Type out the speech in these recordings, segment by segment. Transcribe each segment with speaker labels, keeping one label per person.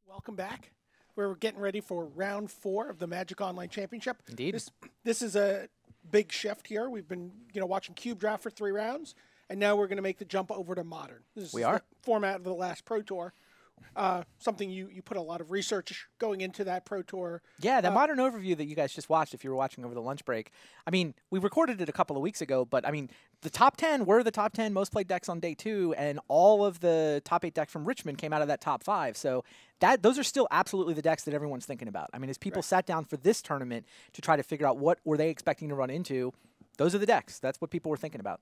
Speaker 1: Welcome back. We're getting ready for round 4 of the Magic Online Championship.
Speaker 2: Indeed.
Speaker 1: This is a big shift here. We've been, watching Cube Draft for 3 rounds, and now we're going to make the jump over to Modern. This is the format of the last Pro Tour. Something you put a lot of research going into that Pro Tour.
Speaker 2: Yeah, the Modern overview that you guys just watched, if you were watching over the lunch break. I mean, we recorded it a couple of weeks ago, but I mean, the top 10 were the top 10 most played decks on day 2, and all of the top 8 decks from Richmond came out of that top 5. So those are still absolutely the decks that everyone's thinking about. I mean, as people sat down for this tournament to try to figure out what were they expecting to run into, those are the decks. That's what people were thinking about.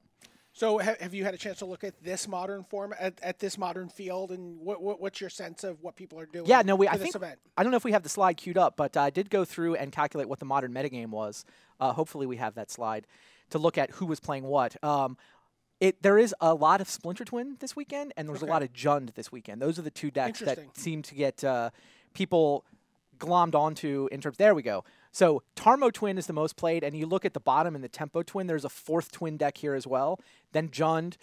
Speaker 1: So have you had a chance to look at this Modern form, at this Modern field, and what's your sense of what people are doing
Speaker 2: yeah, no,
Speaker 1: for this event?
Speaker 2: I don't know if we have the slide queued up, but I did go through and calculate what the Modern metagame was. Hopefully we have that slide to look at who was playing what. There is a lot of Splinter Twin this weekend, and there's a lot of Jund this weekend. Those are the two decks that seem to get people glommed onto in terms. There we go. So Tarmo Twin is the most played, and you look at the bottom in the Tempo Twin, there's a 4th Twin deck here as well. Then Jund.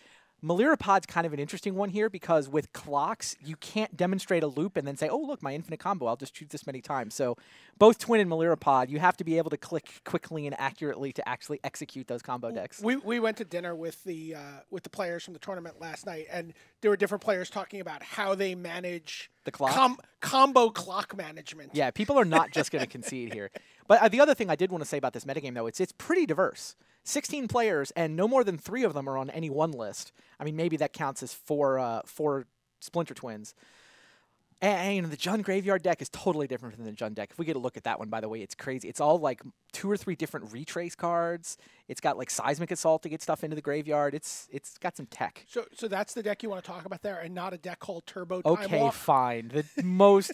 Speaker 2: Melirapod's kind of an interesting one here because with clocks, you can't demonstrate a loop and then say, oh, look, my infinite combo, I'll just choose this many times. So both Twin and Melirapod, you have to be able to click quickly and accurately to actually execute those combo decks.
Speaker 1: We went to dinner with the players from the tournament last night, and there were different players talking about how they manage
Speaker 2: the clock?
Speaker 1: Combo clock management.
Speaker 2: Yeah, people are not just going to concede here. But the other thing I did want to say about this metagame, though, it's pretty diverse. 16 players, and no more than 3 of them are on any one list. I mean, maybe that counts as four Splinter Twins. And the Jund Graveyard deck is totally different from the Jund deck. If we get a look at that one, by the way, it's crazy. It's all like 2 or 3 different retrace cards. It's got like Seismic Assault to get stuff into the graveyard. It's got some tech.
Speaker 1: So that's the deck you want to talk about there, and not a deck called Turbo Time Walk?
Speaker 2: Okay, fine.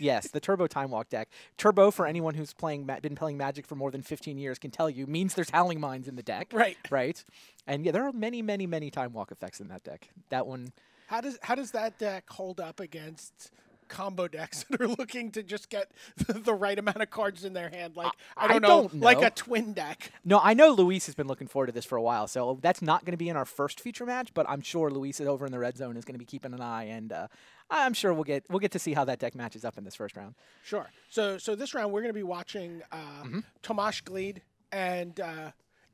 Speaker 2: Yes, the Turbo Time Walk deck. Turbo, for anyone who's been playing Magic for more than 15 years, can tell you, means there's Howling Mines in the deck. Right. And yeah, there are many, many, many Time Walk effects in that deck. That one.
Speaker 1: How does that deck hold up against combo decks that are looking to just get the right amount of cards in their hand? Like, I don't know, like a twin deck.
Speaker 2: No, I know Luis has been looking forward to this for a while, so that's not going to be in our first feature match, but I'm sure Luis is over in the red zone is going to be keeping an eye, and I'm sure we'll get to see how that deck matches up in this first round.
Speaker 1: Sure. So this round we're going to be watching Tamas Glied and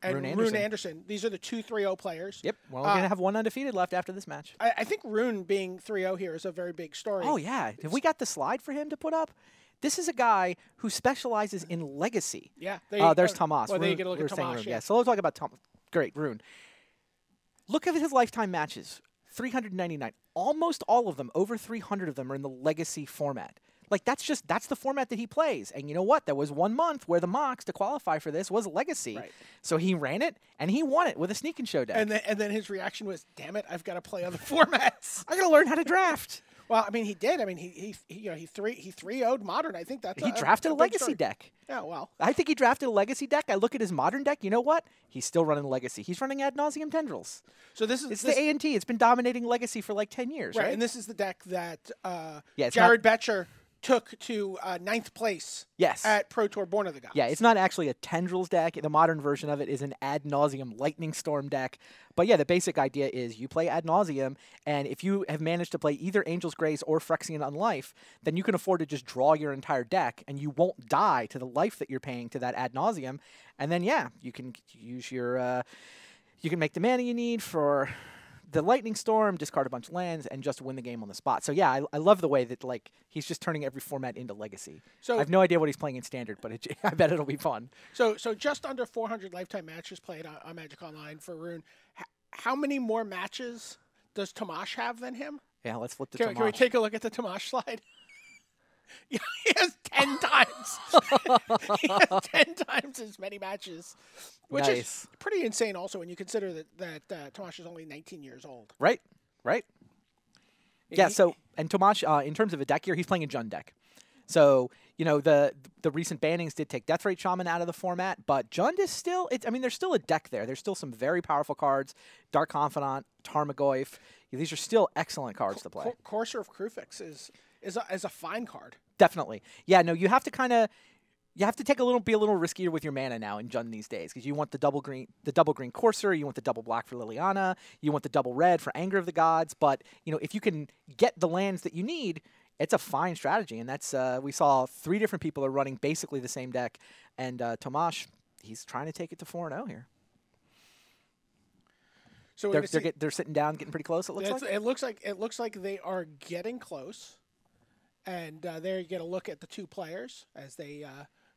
Speaker 1: Rune Andersen. These are the 2 3-0 players.
Speaker 2: Yep. Well, we're going to have one undefeated left after this match.
Speaker 1: I think Rune being 3-0 here is a very big story.
Speaker 2: Oh, yeah. Have we got the slide for him to put up? This is a guy who specializes in legacy.
Speaker 1: Yeah.
Speaker 2: There's Tamas.
Speaker 1: Well, there you get a look at Tamas.
Speaker 2: Yeah. So let's talk about Tamas. Great, Rune. Look at his lifetime matches. 399. Almost all of them, over 300 of them, are in the legacy format. Like, that's the format that he plays. And you know what? There was 1 month where the mocks to qualify for this was Legacy. Right. So he ran it, and he won it with a Sneak and Show deck.
Speaker 1: And then his reaction was, damn it, I've got to play other formats.
Speaker 2: I got to learn how to draft.
Speaker 1: Well, I mean, he did. I mean, he 3-0'd Modern. I think that's
Speaker 2: he drafted a Legacy deck.
Speaker 1: Yeah, well.
Speaker 2: I think he drafted a Legacy deck. I look at his Modern deck. You know what? He's still running Legacy. He's running Ad Nauseam Tendrils.
Speaker 1: So it's
Speaker 2: the A&T. It's been dominating Legacy for like 10 years, right?
Speaker 1: And this is the deck that Jared Betcher took to 9th place at Pro Tour Born of the Gods.
Speaker 2: Yeah, it's not actually a Tendrils deck. The modern version of it is an Ad Nauseam Lightning Storm deck. But yeah, the basic idea is you play Ad Nauseam, and if you have managed to play either Angel's Grace or Phyrexian Unlife, then you can afford to just draw your entire deck, and you won't die to the life that you're paying to that Ad Nauseam. And then, yeah, you can use your... you can make the mana you need for the Lightning Storm, discard a bunch of lands, and just win the game on the spot. So yeah, I love the way that like he's just turning every format into Legacy. So I have no idea what he's playing in Standard, but I bet it'll be fun.
Speaker 1: So just under 400 lifetime matches played on Magic Online for Rune. How many more matches does Tamas have than him?
Speaker 2: Yeah, let's flip to Tamas.
Speaker 1: Can we take a look at the Tamas slide? Yeah, he has 10 times. He has 10 times as many matches, which is pretty insane also when you consider that Tamas is only 19 years old.
Speaker 2: Right. Yeah, so, and Tamas, in terms of a deck here, he's playing a Jund deck. So, you know, the recent bannings did take Deathrite Shaman out of the format, but Jund is still, there's still a deck there. There's still some very powerful cards. Dark Confidant, Tarmogoyf. These are still excellent cards to play.
Speaker 1: Courser of Krufix is a fine card.
Speaker 2: Definitely. Yeah, no, you have to be a little riskier with your mana now in Jund these days, because you want the double green Courser, you want the double black for Liliana, you want the double red for Anger of the Gods, but you know, if you can get the lands that you need, It's a fine strategy, and that's we saw 3 different people are running basically the same deck, and Tamas, he's trying to take it to 4-0 here.
Speaker 1: So
Speaker 2: they're sitting down, getting pretty close. It looks like.
Speaker 1: It looks like they are getting close, and there you get a look at the 2 players as they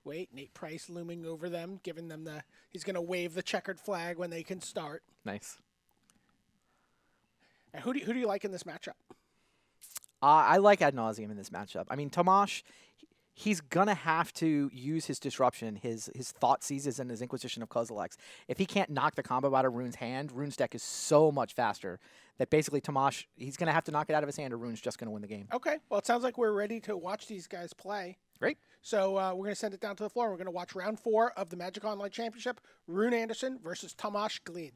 Speaker 1: wait. Nate Price looming over them, giving them he's going to wave the checkered flag when they can start.
Speaker 2: Nice.
Speaker 1: And who do you like in this matchup?
Speaker 2: I like Ad Nauseam in this matchup. I mean, Tamas, he's going to have to use his disruption, his thought seizes, and his Inquisition of Kozilek's. If he can't knock the combo out of Rune's hand, Rune's deck is so much faster that basically Tamas, he's going to have to knock it out of his hand or Rune's just going to win the game.
Speaker 1: Okay. Well, it sounds like we're ready to watch these guys play.
Speaker 2: Great.
Speaker 1: So we're going to send it down to the floor. We're going to watch round 4 of the Magic Online Championship, Rune Andersen versus Tamas Glied.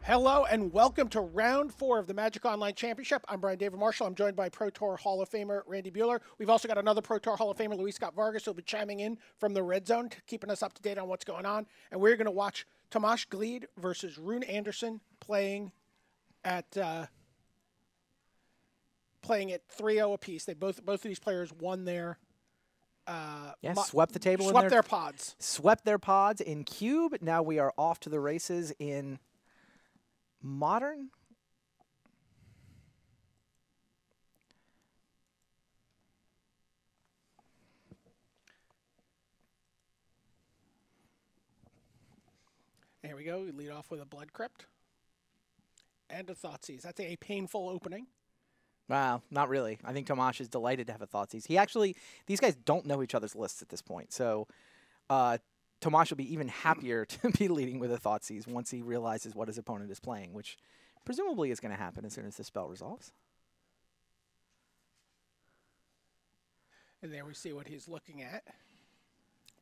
Speaker 1: Hello and welcome to round 4 of the Magic Online Championship. I'm Brian David Marshall. I'm joined by Pro Tour Hall of Famer Randy Buehler. We've also got another Pro Tour Hall of Famer, Luis Scott Vargas, who'll be chiming in from the red zone, keeping us up to date on what's going on. And we're going to watch Tamas Glied versus Rune Andersen playing at 3-0 apiece. They both of these players won their
Speaker 2: swept the table.
Speaker 1: Swept their pods.
Speaker 2: Swept their pods in Cube. Now we are off to the races in Modern.
Speaker 1: There we go. We lead off with a Blood Crypt and a Thoughtseize. That's a painful opening.
Speaker 2: Wow, not really. I think Tamas is delighted to have a Thoughtseize. These guys don't know each other's lists at this point, so Tamas will be even happier to be leading with a Thoughtseize once he realizes what his opponent is playing, which presumably is going to happen as soon as the spell resolves.
Speaker 1: And there we see what he's looking at.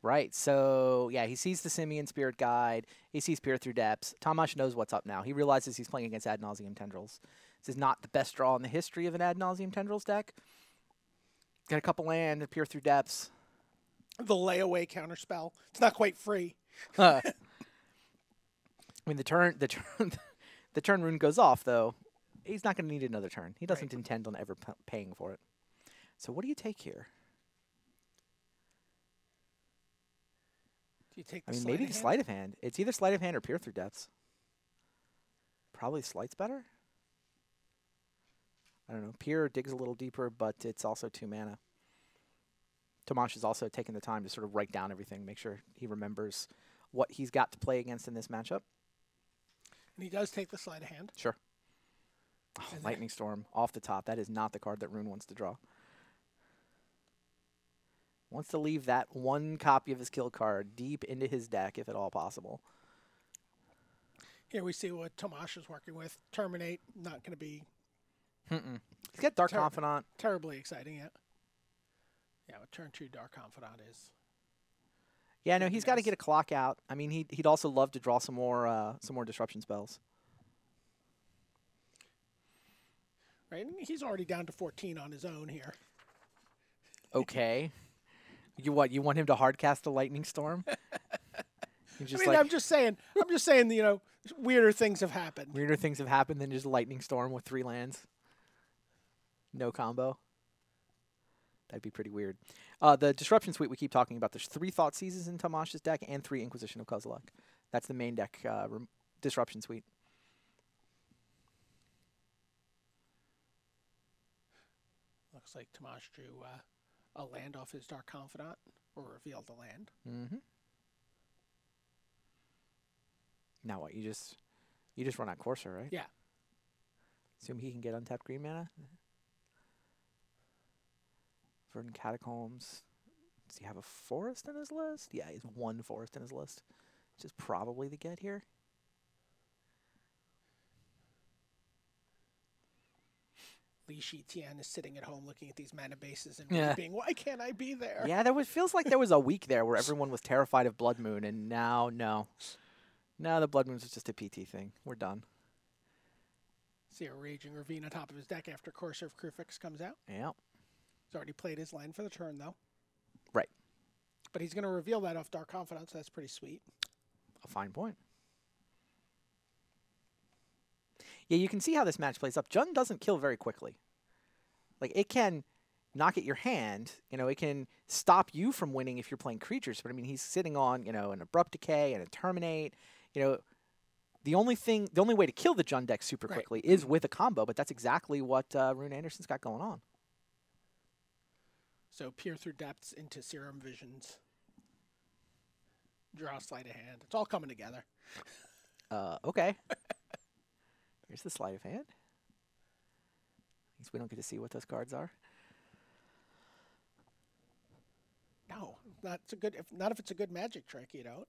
Speaker 2: Right, so yeah, he sees the Simian Spirit Guide, he sees Peer Through Depths. Tamas knows what's up now. He realizes he's playing against Ad Nauseam Tendrils. This is not the best draw in the history of an Ad Nauseam Tendrils deck. Got a couple land, Peer Through Depths.
Speaker 1: The layaway counterspell. It's not quite free.
Speaker 2: I mean, the turn Rune goes off, though. He's not going to need another turn. He doesn't intend on ever paying for it. So what do you take here?
Speaker 1: Do you take the
Speaker 2: maybe the Sleight of Hand. It's either Sleight of Hand or Peer Through Depths. Probably Slight's better. I don't know. Peer digs a little deeper, but it's also 2 mana. Tamas is also taking the time to sort of write down everything, make sure he remembers what he's got to play against in this matchup.
Speaker 1: And he does take the Sleight of Hand.
Speaker 2: Sure. Oh, Lightning Storm off the top. That is not the card that Rune wants to draw. Wants to leave that one copy of his kill card deep into his deck, if at all possible.
Speaker 1: Here we see what Tamas is working with. Terminate, not going to be...
Speaker 2: He's got Dark Confidant.
Speaker 1: Terribly exciting, yeah. Yeah, what turn 2 Dark Confidant is.
Speaker 2: Yeah, no, he's got to get a clock out. I mean, he'd also love to draw some more disruption spells.
Speaker 1: Right, and he's already down to 14 on his own here.
Speaker 2: Okay. You want him to hardcast the Lightning Storm?
Speaker 1: I'm just saying, weirder things have happened.
Speaker 2: Weirder things have happened than just Lightning Storm with 3 lands. No combo. That'd be pretty weird. The Disruption Suite we keep talking about, there's 3 Thoughtseizes in Tamas's deck and 3 Inquisition of Kozilek. That's the main deck Disruption Suite.
Speaker 1: Looks like Tamas drew a land off his Dark Confidant, or revealed the land.
Speaker 2: Now what? You just run out Courser, right?
Speaker 1: Yeah.
Speaker 2: Assume he can get untapped green mana. Verdant Catacombs. Does he have a forest in his list? Yeah, he has 1 forest in his list, which is probably the get here.
Speaker 1: Li Shitian is sitting at home looking at these mana bases and being, why can't I be there?
Speaker 2: Yeah, feels like there was a week there where everyone was terrified of Blood Moon, and now, no. Now the Blood Moon's is just a PT thing. We're done.
Speaker 1: See a Raging Ravine on top of his deck after Courser of Krufix comes out.
Speaker 2: Yeah.
Speaker 1: He's already played his land for the turn, though.
Speaker 2: Right.
Speaker 1: But he's going to reveal that off Dark Confidence. That's pretty sweet.
Speaker 2: A fine point. Yeah, you can see how this match plays up. Jund doesn't kill very quickly. Like, it can knock at your hand. You know, it can stop you from winning if you're playing creatures. But, I mean, he's sitting on, you know, an Abrupt Decay and a Terminate. You know, the only way to kill the Jund deck super quickly is with a combo. But that's exactly what Rune Andersen's got going on.
Speaker 1: So, peer through depths into Serum Visions. Draw sleight of hand. It's all coming together.
Speaker 2: Okay. Here's the sleight of hand. At least we don't get to see what those cards are.
Speaker 1: No, not if it's a good magic trick, you don't.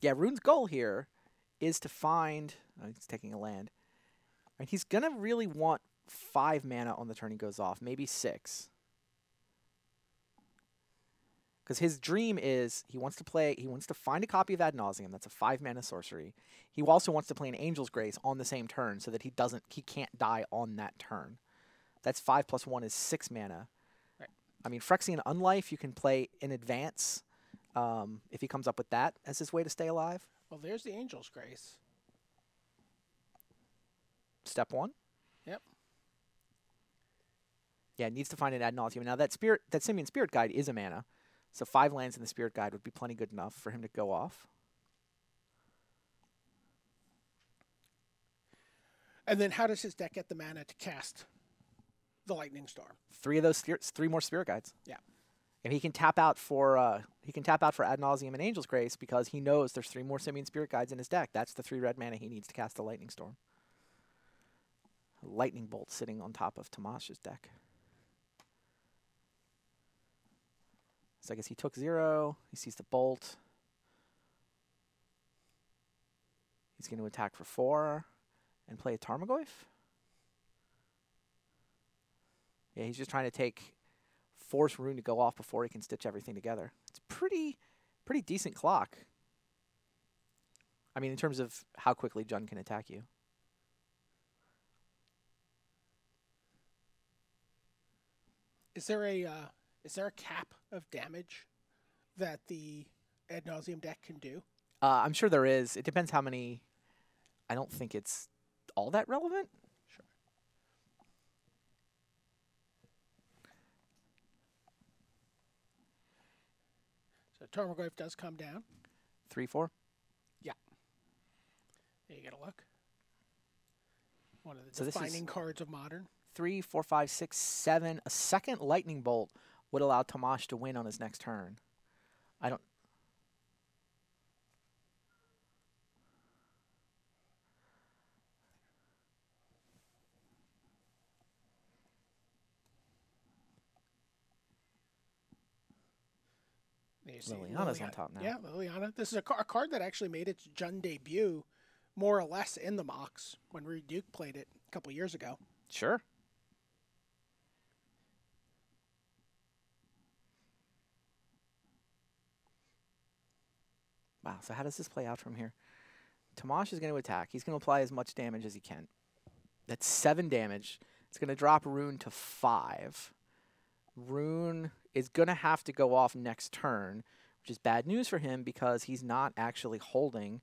Speaker 2: Yeah, Rune's goal here is to find. Oh, he's taking a land. And he's gonna really want 5 mana on the turn he goes off, maybe 6. Because his dream is he wants to find a copy of Ad Nauseam. That's a 5 mana sorcery. He also wants to play an Angel's Grace on the same turn so that he can't die on that turn. That's 5 + 1 is 6 mana.
Speaker 1: Right.
Speaker 2: I mean, Phyrexian Unlife you can play in advance if he comes up with that as his way to stay alive.
Speaker 1: Well, there's the Angel's Grace.
Speaker 2: Step 1.
Speaker 1: Yep.
Speaker 2: Yeah, it needs to find an Ad Nauseam. Now that Simian Spirit Guide is a mana. So 5 lands in the Spirit Guide would be plenty good enough for him to go off.
Speaker 1: And then how does his deck get the mana to cast the Lightning Storm?
Speaker 2: 3 of those 3 more Spirit Guides.
Speaker 1: Yeah.
Speaker 2: And he can tap out for Ad Nauseam and Angel's Grace because he knows there's 3 more Simian Spirit Guides in his deck. That's the 3 red mana he needs to cast the Lightning Storm. A Lightning Bolt sitting on top of Tamas's deck. So I guess he took 0. He sees the bolt. He's going to attack for 4 and play a Tarmogoyf. Yeah, he's just trying to force Rune to go off before he can stitch everything together. It's pretty decent clock. I mean, in terms of how quickly Jund can attack you.
Speaker 1: Is there a cap of damage that the Ad Nauseam deck can do?
Speaker 2: I'm sure there is. It depends how many. I don't think it's all that relevant.
Speaker 1: Sure. So Tarmogoyf does come down.
Speaker 2: 3/4.
Speaker 1: Yeah. There you get a look. One of the defining cards of Modern.
Speaker 2: 3, 4, 5, 6, 7. A second Lightning Bolt would allow Tamas to win on his next turn. I don't. Liliana's on top now.
Speaker 1: Yeah, Liliana. This is a card that actually made its Jund debut more or less in the mocks when Reed Duke played it a couple years ago.
Speaker 2: Sure. Wow, so how does this play out from here? Tamas is going to attack. He's going to apply as much damage as he can. That's 7 damage. It's going to drop Rune to 5. Rune is going to have to go off next turn, which is bad news for him because he's not actually holding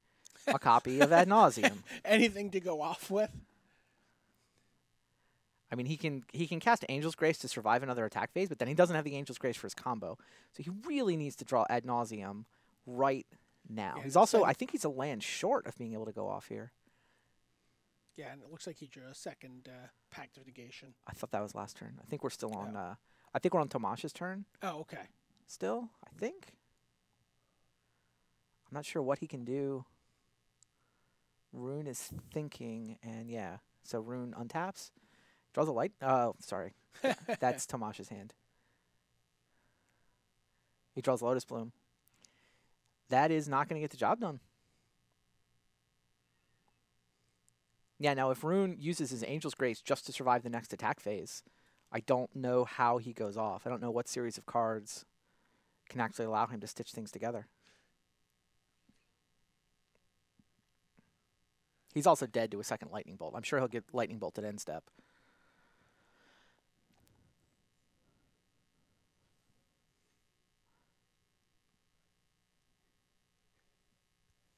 Speaker 2: a copy of Ad Nauseam.
Speaker 1: Anything to go off with?
Speaker 2: I mean, he can cast Angel's Grace to survive another attack phase, but then he doesn't have the Angel's Grace for his combo. So he really needs to draw Ad Nauseam right now.
Speaker 1: Yeah,
Speaker 2: he's also, I think he's a land short of being able to go off here.
Speaker 1: Yeah, and it looks like he drew a second Pact of Negation.
Speaker 2: I thought that was last turn. I think we're still on. I think we're on Tamas's turn.
Speaker 1: Oh, okay.
Speaker 2: Still, I think. I'm not sure what he can do. Rune is thinking, and yeah, so Rune untaps, draws a light. Oh, sorry, that's Tamas's hand. He draws Lotus Bloom. that is not going to get the job done. Yeah, now if Rune uses his Angel's Grace just to survive the next attack phase, I don't know how he goes off. I don't know what series of cards can actually allow him to stitch things together. He's also dead to a second Lightning Bolt. I'm sure he'll get Lightning Bolt at end step.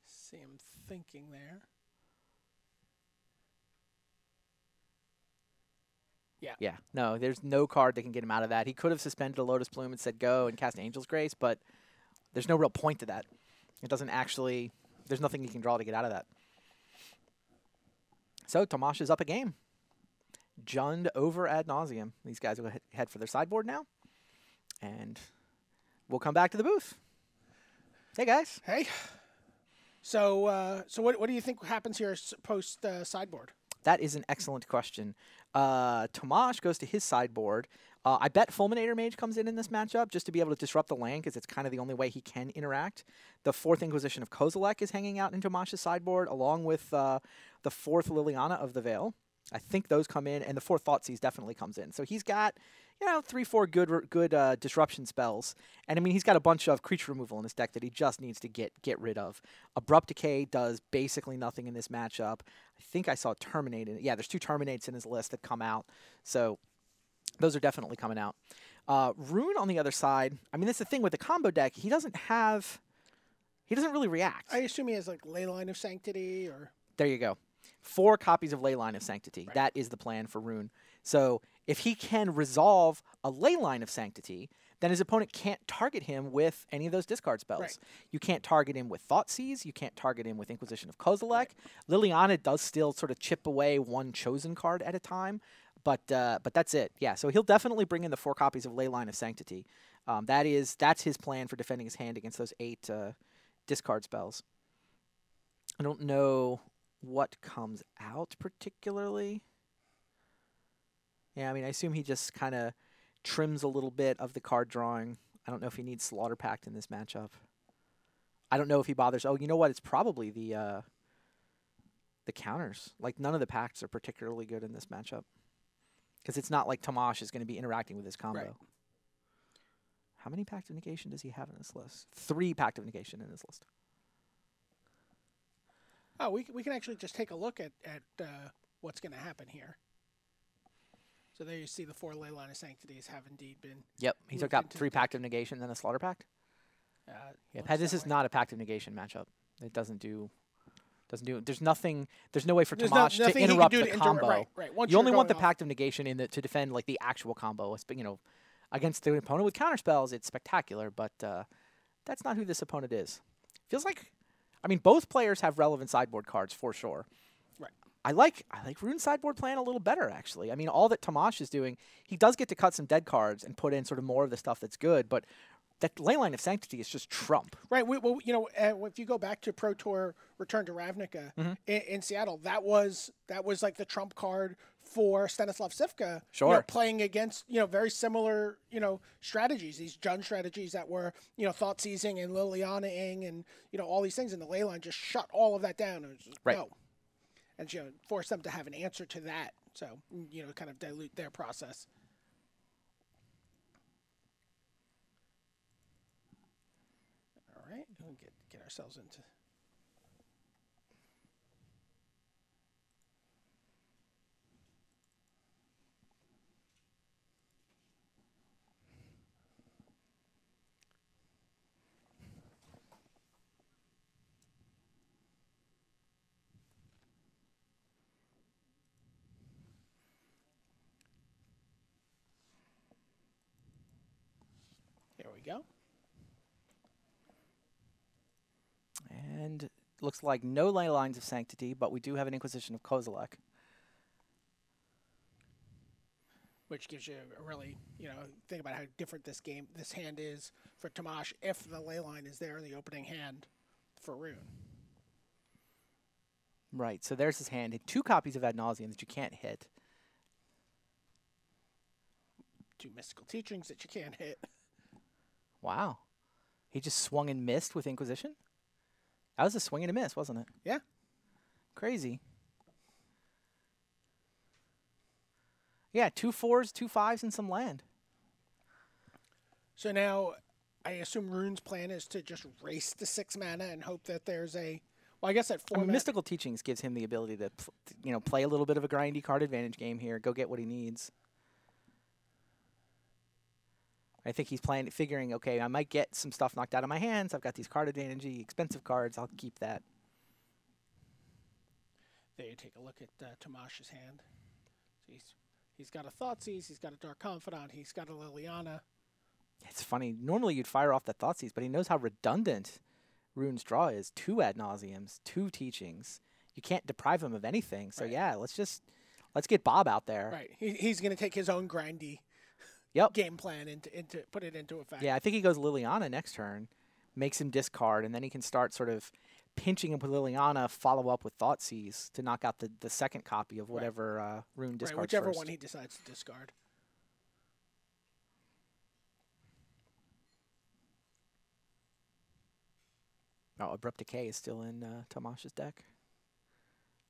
Speaker 1: See him thinking there.
Speaker 2: Yeah. No, there's no card that can get him out of that. He could have suspended a Lotus Plume and said go and cast Angel's Grace, but there's no real point to that. It doesn't actually... There's nothing he can draw to get out of that. So Tamas is up a game. Jund over ad nauseam. These guys will head for their sideboard now. And we'll come back to the booth. Hey, guys.
Speaker 1: Hey. So what do you think happens here post sideboard?
Speaker 2: That is an excellent question. Tamas goes to his sideboard. I bet Fulminator Mage comes in this matchup just to be able to disrupt the land because it's kind of the only way he can interact. The 4th Inquisition of Kozilek is hanging out in Tamas's sideboard along with the 4th Liliana of the Veil. I think those come in, and the 4th Thoughtseize definitely comes in. So he's got, 3-4 good disruption spells. And, I mean, he's got a bunch of creature removal in his deck that he just needs to get rid of. Abrupt Decay does basically nothing in this matchup. I think I saw Terminate in it. Yeah, there's 2 Terminates in his list that come out. So those are definitely coming out. Rune on the other side, I mean, that's the thing with the combo deck. He doesn't really react.
Speaker 1: I assume he has, like, Leyline of Sanctity or...
Speaker 2: There you go. 4 copies of Leyline of Sanctity.
Speaker 1: Right.
Speaker 2: That is the plan for Rune. So if he can resolve a Leyline of Sanctity, then his opponent can't target him with any of those discard spells.
Speaker 1: Right.
Speaker 2: You can't target him with Thoughtseize. You can't target him with Inquisition of Kozilek. Right. Liliana does still sort of chip away one chosen card at a time, but that's it. Yeah, so he'll definitely bring in the 4 copies of Leyline of Sanctity. That's his plan for defending his hand against those 8 discard spells. I don't know what comes out particularly. Yeah, I mean, I assume he just kind of trims a little bit of the card drawing. I don't know if he needs Slaughter Pact in this matchup. I don't know if he bothers. Oh, you know what? It's probably the counters. Like, none of the pacts are particularly good in this matchup. Because it's not like Tamas is going to be interacting with his combo.
Speaker 1: Right.
Speaker 2: How many Pact of Negation does he have in his list? 3 Pact of Negation in his list.
Speaker 1: Oh, we can actually just take a look at what's going to happen here. So there you see the 4 Leyline of Sanctities have indeed been...
Speaker 2: Yep, he's got 3 Pact of Negation, then a Slaughter Pact. Yep, this is not a Pact of Negation matchup. It doesn't do... There's no way for Tamas to interrupt the combo.
Speaker 1: Right.
Speaker 2: You only want the Pact of Negation to defend like the actual combo. Against the opponent with counterspells, it's spectacular, but that's not who this opponent is. Feels like... I mean, both players have relevant sideboard cards for sure.
Speaker 1: Right.
Speaker 2: I like Rune's sideboard plan a little better, actually. I mean, all that Tamas is doing, he does get to cut some dead cards and put in sort of more of the stuff that's good, but that Leyline of Sanctity is just trump.
Speaker 1: Right. Well, if you go back to Pro Tour Return to Ravnica in Seattle, that was like the trump card for Stanislav Sivka.
Speaker 2: Sure.
Speaker 1: Playing against very similar strategies, these Jund strategies that were Thoughtseize and Liliana-ing and all these things, and the Leyline just shut all of that down and just
Speaker 2: right.
Speaker 1: go. And force them to have an answer to that. So kind of dilute their process. All right, we'll get ourselves into. There we go.
Speaker 2: And looks like no Leylines of Sanctity, but we do have an Inquisition of Kozilek.
Speaker 1: Which gives you a really, think about how different this hand is for Tamas if the Leyline is there in the opening hand for Rune.
Speaker 2: Right, so there's his hand. 2 copies of Ad Nauseam that you can't hit.
Speaker 1: 2 mystical teachings that you can't hit.
Speaker 2: Wow. He just swung and missed with Inquisition? That was a swing and a miss, wasn't it?
Speaker 1: Yeah.
Speaker 2: Crazy. Yeah, 2 4s, 2 5s, and some land.
Speaker 1: So now, I assume Rune's plan is to just race to 6 mana and hope that there's a... Well, I guess that 4
Speaker 2: Mystical Teachings gives him the ability to, play a little bit of a grindy card advantage game here, go get what he needs. I think he's figuring, okay, I might get some stuff knocked out of my hands. I've got these card advantage, expensive cards. I'll keep that.
Speaker 1: There you take a look at Tamash's hand. He's got a Thoughtseize, he's got a Dark Confidant, he's got a Liliana.
Speaker 2: It's funny. Normally you'd fire off that Thoughtseize, but he knows how redundant Rune's draw is. 2 Ad Nauseams, 2 Teachings. You can't deprive him of anything. So, yeah, let's get Bob out there.
Speaker 1: Right. He's going to take his own grindy game plan and put it into effect.
Speaker 2: Yeah, I think he goes Liliana next turn, makes him discard, and then he can start sort of pinching him with Liliana, follow up with Thoughtseize to knock out the second copy of whatever Rune discards
Speaker 1: whichever
Speaker 2: first.
Speaker 1: one he decides to discard.
Speaker 2: Oh, Abrupt Decay is still in Tamash's deck.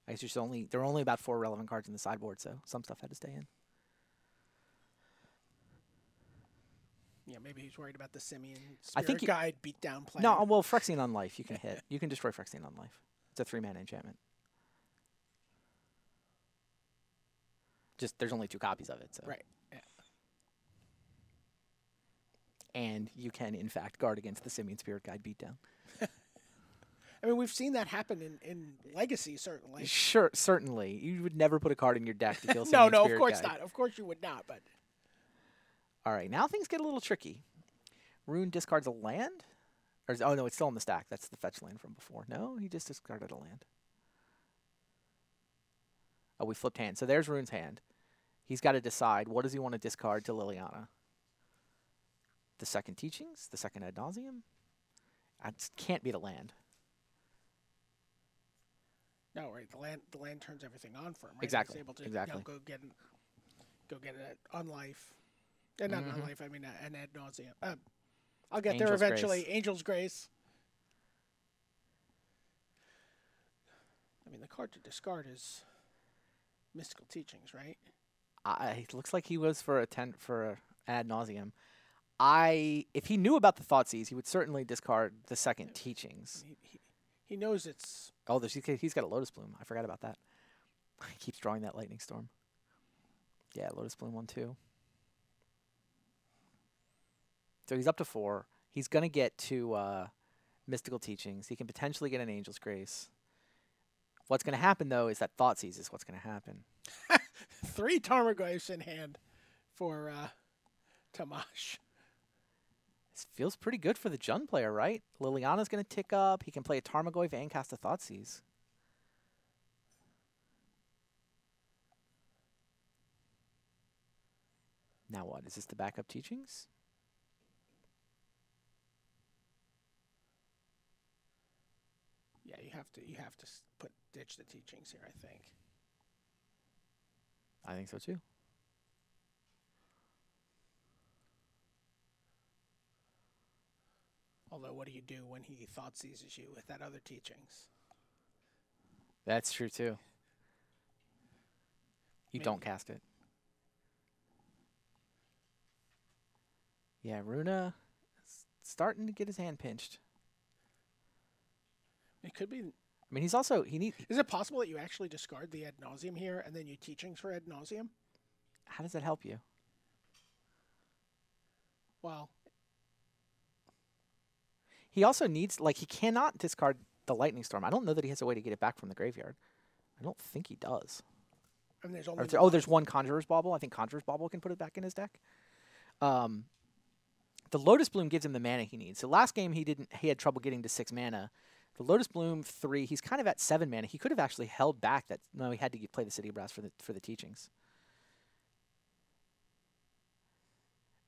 Speaker 2: I guess there are only about 4 relevant cards in the sideboard, so some stuff had to stay in.
Speaker 1: Yeah, maybe he's worried about the Simian Spirit Guide beatdown plan.
Speaker 2: No, well, Phyrexian Unlife you can hit. You can destroy Phyrexian Unlife. It's a 3-mana enchantment. Just there's only 2 copies of it, so.
Speaker 1: Right. Yeah.
Speaker 2: And you can, in fact, guard against the Simian Spirit Guide beatdown.
Speaker 1: I mean, we've seen that happen in Legacy, certainly.
Speaker 2: Sure, certainly. You would never put a card in your deck to kill Simian
Speaker 1: No,
Speaker 2: Spirit
Speaker 1: of course
Speaker 2: Guide.
Speaker 1: not. Of course you would not, but...
Speaker 2: All right, now things get a little tricky. Rune discards a land? Oh, no, it's still in the stack. That's the fetch land from before. No, he just discarded a land. Oh, we flipped hands. So there's Rune's hand. He's got to decide, what does he want to discard to Liliana? The second Teachings? The second Ad Nauseam? That can't be the land.
Speaker 1: No, right. The land turns everything on for him, right?
Speaker 2: Exactly.
Speaker 1: He's able to go get an Unlife. Not an Unlife, I mean an Ad Nauseam. I'll get there eventually.
Speaker 2: Grace.
Speaker 1: Angel's Grace. I mean, the card to discard is Mystical Teachings, right?
Speaker 2: It looks like he was for Ad Nauseam. If he knew about the Thoughtseize, he would certainly discard the second Teachings.
Speaker 1: He knows it's...
Speaker 2: Oh, he's got a Lotus Bloom. I forgot about that. He keeps drawing that Lightning Storm. Yeah, Lotus Bloom 1/2. So he's up to 4. He's going to get 2 Mystical Teachings. He can potentially get an Angel's Grace. What's going to happen, though, is that Thoughtseize is what's going to happen.
Speaker 1: 3 Tarmogoyfs in hand for Tamash.
Speaker 2: This feels pretty good for the Jund player, right? Liliana's going to tick up. He can play a Tarmogoyf and cast a Thoughtseize. Now what? Is this the backup Teachings?
Speaker 1: Yeah, you have to ditch the Teachings here, I think.
Speaker 2: I think so too.
Speaker 1: Although, what do you do when he Thoughtseizes you with that other Teachings?
Speaker 2: That's true too. You don't cast it. Yeah, Rune starting to get his hand pinched.
Speaker 1: It could be.
Speaker 2: I mean,
Speaker 1: Is it possible that you actually discard the Ad Nauseam here and then you Teachings for Ad Nauseam?
Speaker 2: How does that help you?
Speaker 1: Well,
Speaker 2: he also needs, he cannot discard the Lightning Storm. I don't know that he has a way to get it back from the graveyard. I don't think he does.
Speaker 1: And there's only
Speaker 2: there's one Conjurer's Bauble. I think Conjurer's Bauble can put it back in his deck. The Lotus Bloom gives him the mana he needs. So last game he had trouble getting to 6 mana. The Lotus Bloom 3, he's kind of at 7 mana. He could have actually held back that. No, he had to play the City of Brass for the Teachings.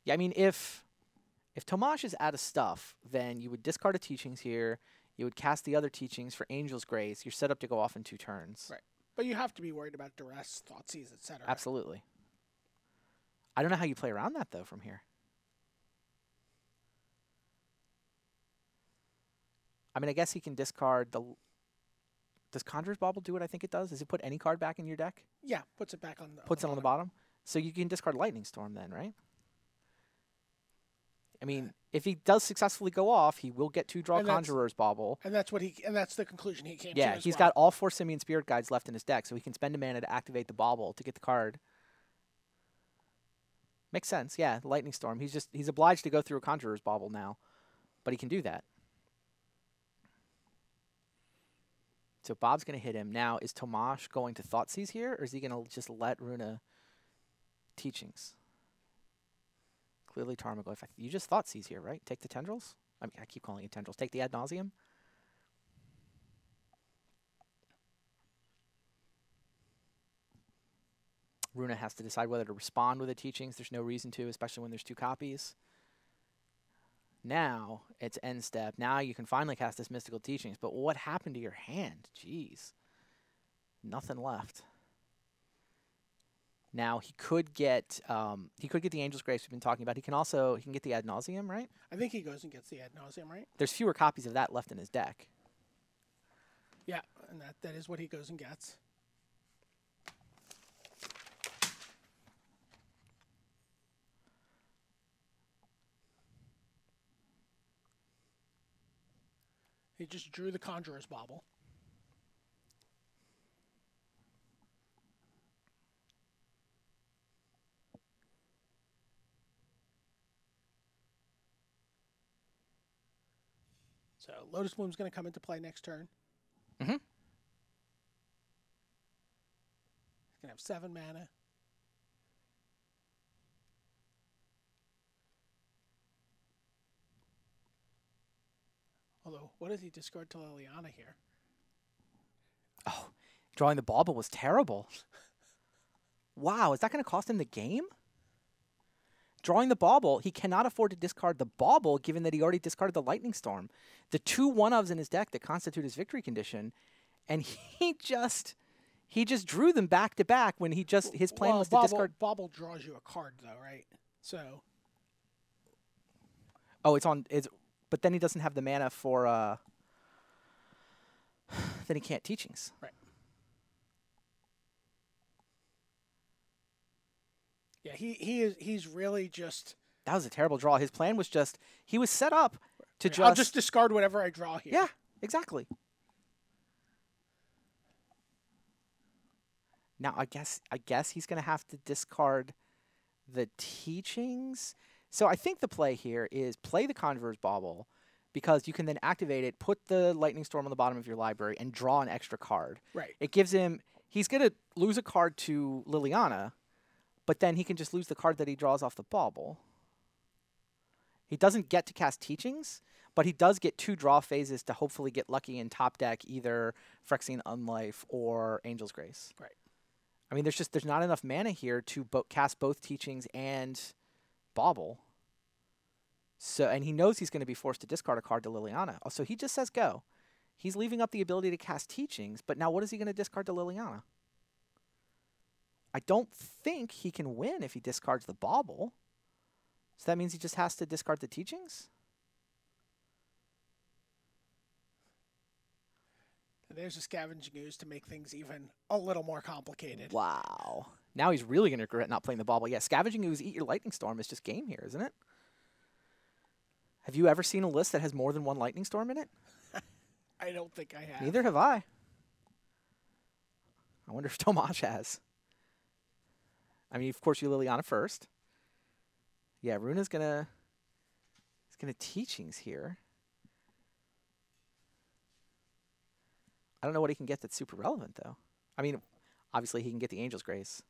Speaker 2: Yeah, I mean, if Tomash is out of stuff, then you would discard a Teachings here. You would cast the other Teachings for Angel's Grace. You're set up to go off in 2 turns.
Speaker 1: Right. But you have to be worried about Duress, Thoughtseize, etc.
Speaker 2: Absolutely. I don't know how you play around that, though, from here. I mean, I guess he can discard the... Does Conjurer's Bauble do what I think it does? Does it put any card back in your deck?
Speaker 1: Yeah, puts it back on the
Speaker 2: Puts it on the bottom? So you can discard Lightning Storm then, right? I mean, if he does successfully go off, he will get 2 draw Conjurer's Bauble.
Speaker 1: And that's the conclusion he came to.
Speaker 2: Yeah, he's got all 4 Simian Spirit Guides left in his deck, so he can spend a mana to activate the Bauble to get the card. Makes sense, yeah. Lightning Storm. He's obliged to go through a Conjurer's Bauble now, but he can do that. So Bob's going to hit him. Now, is Tamas going to Thoughtseize here, or is he going to just let Rune Teachings? Clearly Tarmogoyf. You just Thoughtseize here, right? Take the Tendrils? I mean, I keep calling it Tendrils. Take the Ad Nauseam? Rune has to decide whether to respond with the Teachings. There's no reason to, especially when there's 2 copies. Now, it's end step. Now you can finally cast this Mystical Teachings. But what happened to your hand? Jeez. Nothing left. Now, he could get the Angel's Grace we've been talking about. He can get the Ad Nauseam, right?
Speaker 1: I think he goes and gets the Ad Nauseam, right?
Speaker 2: There's fewer copies of that left in his deck.
Speaker 1: Yeah, and that is what he goes and gets. He just drew the Conjurer's Bauble. So Lotus Bloom's going to come into play next turn.
Speaker 2: Mm-hmm.
Speaker 1: He's going to have 7 mana. Although, what does he discard to Liliana here?
Speaker 2: Oh, drawing the Bauble was terrible. Wow, is that going to cost him the game? Drawing the Bauble, he cannot afford to discard the Bauble given that he already discarded the Lightning Storm. The 2 1-ofs in his deck that constitute his victory condition, and he just drew them back to back when his plan was to discard.
Speaker 1: Bauble draws you a card though, right? So.
Speaker 2: Oh, but then he doesn't have the mana for then he can't Teachings.
Speaker 1: Right. Yeah, he's really just...
Speaker 2: That was a terrible draw. His plan was he was set up to
Speaker 1: I'll just discard whatever I draw here.
Speaker 2: Yeah, exactly. Now, I guess he's going to have to discard the Teachings. So I think the play here is play the Conjurer's Bauble because you can then activate it, put the Lightning Storm on the bottom of your library, and draw an extra card.
Speaker 1: Right.
Speaker 2: It gives him... He's going to lose a card to Liliana, but then he can just lose the card that he draws off the Bauble. He doesn't get to cast Teachings, but he does get 2 draw phases to hopefully get lucky in top deck, either Phyrexian Unlife or Angel's Grace.
Speaker 1: Right.
Speaker 2: I mean, there's not enough mana here to cast both Teachings and Bauble. So, and he knows he's going to be forced to discard a card to Liliana. Oh, so he just says go. He's leaving up the ability to cast Teachings, but now what is he going to discard to Liliana? I don't think he can win if he discards the Bauble. So that means he just has to discard the Teachings?
Speaker 1: There's a Scavenging Ooze to make things even a little more complicated.
Speaker 2: Wow. Now he's really going to regret not playing the Bauble. Yeah, Scavenging Ooze, Eat Your Lightning Storm is just game here, isn't it? Have you ever seen a list that has more than 1 Lightning Storm in it?
Speaker 1: I don't think I have.
Speaker 2: Neither have I. I wonder if Tamas has. I mean, of course, you Liliana first. Yeah, Runa's gonna Teachings here. I don't know what he can get that's super relevant, though. I mean, obviously, he can get the Angel's Grace.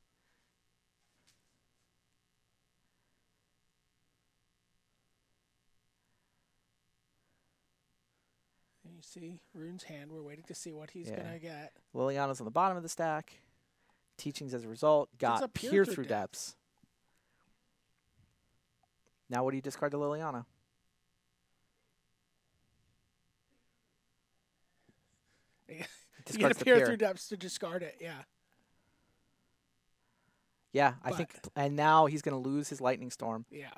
Speaker 1: And you see Rune's hand. We're waiting to see what he's going to get.
Speaker 2: Liliana's on the bottom of the stack. Teachings, as a result, got Peer Through Depths. Now what do you discard to Liliana?
Speaker 1: You get a Peer Through Depths to discard it, yeah.
Speaker 2: Yeah, I think, and now he's going to lose his Lightning Storm.
Speaker 1: Yeah.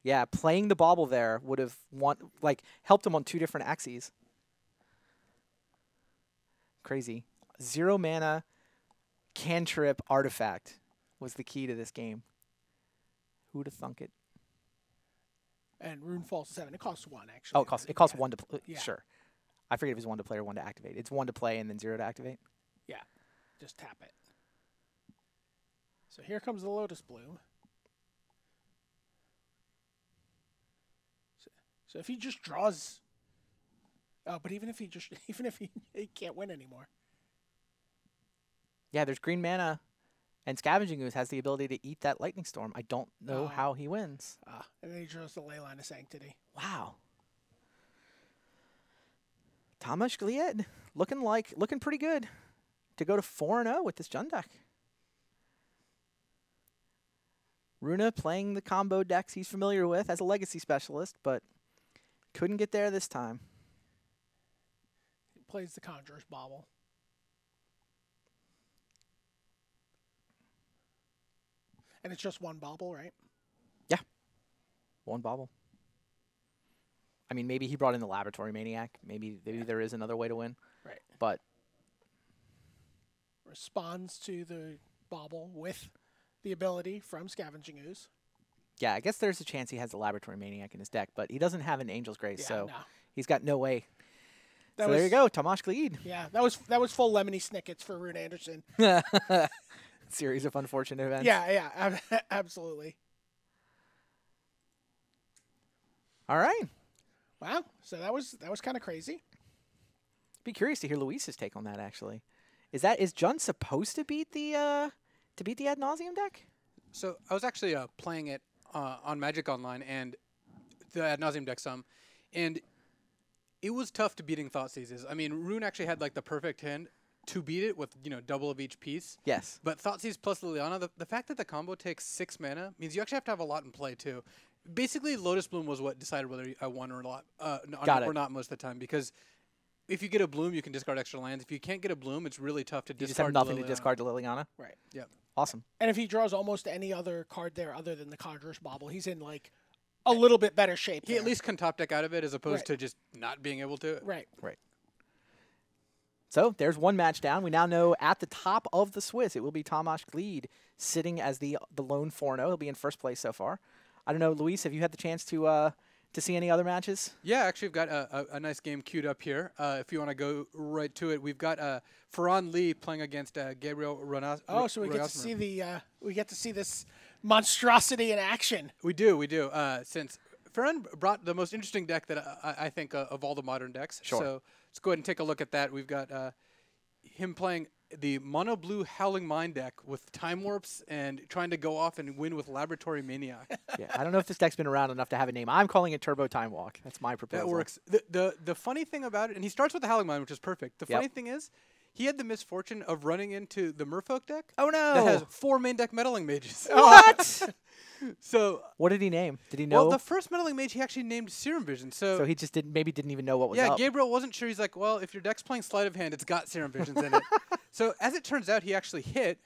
Speaker 2: Yeah, playing the Bauble there would have helped him on 2 different axes. Crazy. 0 mana cantrip artifact was the key to this game. Who'd have thunk it?
Speaker 1: And Rune falls to 7. It costs 1, actually.
Speaker 2: Oh, it costs 1 to play. Yeah. Sure. I forget if it's 1 to play or 1 to activate. It's 1 to play and then 0 to activate.
Speaker 1: Yeah. Just tap it. So here comes the Lotus Bloom. So if he just draws... Oh, but even if he he can't win anymore.
Speaker 2: Yeah, there's green mana, and Scavenging Ooze has the ability to eat that Lightning Storm. I don't know how he wins.
Speaker 1: And then he draws the Leyline of Sanctity.
Speaker 2: Wow. Tamas Glied looking pretty good to go to 4-0 with this Jund deck. Rune playing the combo decks he's familiar with as a Legacy specialist, but couldn't get there this time.
Speaker 1: He plays the Conjurer's Bauble. And it's just 1 bauble, right?
Speaker 2: Yeah. 1 bauble. I mean, maybe he brought in the Laboratory Maniac. Maybe there is another way to win.
Speaker 1: Right.
Speaker 2: But
Speaker 1: responds to the bauble with the ability from Scavenging Ooze.
Speaker 2: Yeah, I guess there's a chance he has the Laboratory Maniac in his deck, but he doesn't have an Angel's Grace, so
Speaker 1: no.
Speaker 2: He's got no way. So there you go, Tamas Glied.
Speaker 1: Yeah, that was full Lemony Snickets for Rune Andersen.
Speaker 2: Series of unfortunate events.
Speaker 1: Yeah, absolutely.
Speaker 2: All right.
Speaker 1: Wow. So that was kind of crazy.
Speaker 2: Be curious to hear Luis's take on that. Actually, is Jund supposed to beat the Ad Nauseam deck?
Speaker 3: So I was actually playing it on Magic Online and the Ad Nauseam deck some, and it was tough to beating Thought Seizes. I mean, Rune actually had like the perfect hand to beat it with double of each piece.
Speaker 2: Yes.
Speaker 3: But Thoughtseize plus Liliana, the fact that the combo takes 6 mana means you actually have to have a lot in play too. Basically, Lotus Bloom was what decided whether I won or not, or not most of the time, because if you get a Bloom, you can discard extra lands. If you can't get a Bloom, it's really tough to discard.
Speaker 2: You just have nothing to discard to Liliana.
Speaker 1: Right.
Speaker 3: Yep.
Speaker 2: Awesome.
Speaker 1: And if he draws almost any other card there other than the Conjurer's Bauble, he's in like a little bit better shape.
Speaker 3: He at least can top deck out of it as opposed to just not being able to.
Speaker 1: Right.
Speaker 2: Right. So there's 1 match down. We now know at the top of the Swiss, it will be Tamas Glied sitting as the lone 4-0. He'll be in first place so far. I don't know, Luis, have you had the chance to see any other matches?
Speaker 3: Yeah, actually, we've got a nice game queued up here. If you want to go right to it, we've got Ferran Lee playing against Gabriel Ronas.
Speaker 1: Oh, so we get to see this monstrosity in action.
Speaker 3: We do. Since Ferran brought the most interesting deck that I think of all the modern decks.
Speaker 2: Sure.
Speaker 3: So let's go ahead and take a look at that. We've got him playing the mono blue Howling Mind deck with Time Warps and trying to go off and win with Laboratory Maniac.
Speaker 2: Yeah, I don't know if this deck's been around enough to have a name. I'm calling it Turbo Time Walk. That's my proposal.
Speaker 3: That works. The funny thing about it, and he starts with the Howling Mind, which is perfect. The funny thing is, he had the misfortune of running into the Merfolk deck.
Speaker 2: Oh no!
Speaker 3: That has 4 main deck Meddling Mages.
Speaker 2: What?
Speaker 3: So
Speaker 2: what did he name? Did he know?
Speaker 3: Well, the first Meddling Mage he actually named Serum Vision. So
Speaker 2: he just didn't even know what was up.
Speaker 3: Yeah, Gabriel wasn't sure. He's like, well, if your deck's playing Sleight of Hand, it's got Serum Visions in it. So as it turns out, he actually hit.